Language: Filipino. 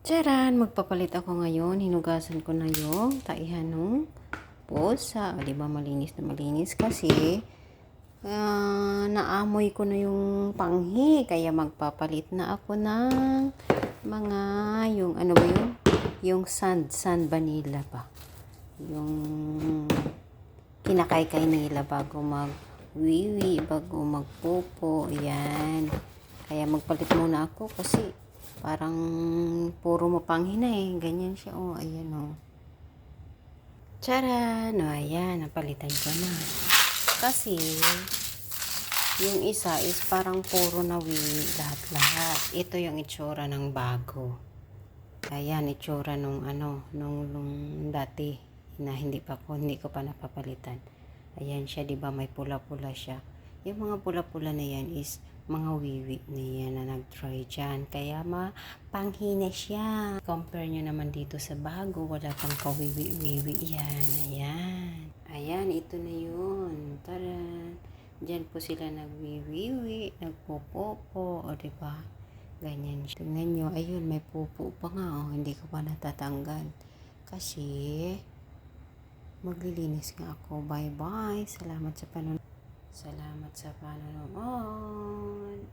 Tiyaran! Magpapalit ako ngayon. Hinugasan ko na yung taihan ng pusa. O, diba malinis na malinis kasi naamoy ko na yung panghi. Kaya magpapalit na ako ng mga, yung ano ba yun? Yung sand vanilla ba? Yung kinakaykay nila bago mag-wiwi, bago magpupo. Yan. Kaya magpalit muna ako kasi parang puro mapanghi na eh. Ganyan siya. Oh, ayan oh. Tcharan! O, ayan. Napalitan ko na. Kasi, yung isa is parang puro na wiwi lahat-lahat. Ito yung itsura ng bago. Ayan, itsura nung nung dati na hindi ko pa napapalitan. Ayan siya, 'di ba? May pula-pula siya. Yung mga pula-pula na yan is mga wiwi na yan na nag-try dyan. Kaya mapanghi na siya. Compare nyo naman dito sa bago, wala pang kawiwi-wiwi yan. Ayan. Ayan, ito na yun. Tara. Diyan po sila nagwiwiwi, nagpopopo, o diba? Ganyan siya. Tingnan nyo, ayun, may pupo pa nga, oh. Hindi ko pa natatanggal. Kasi, maglilinis nga ako. Bye-bye. Salamat sa panonood.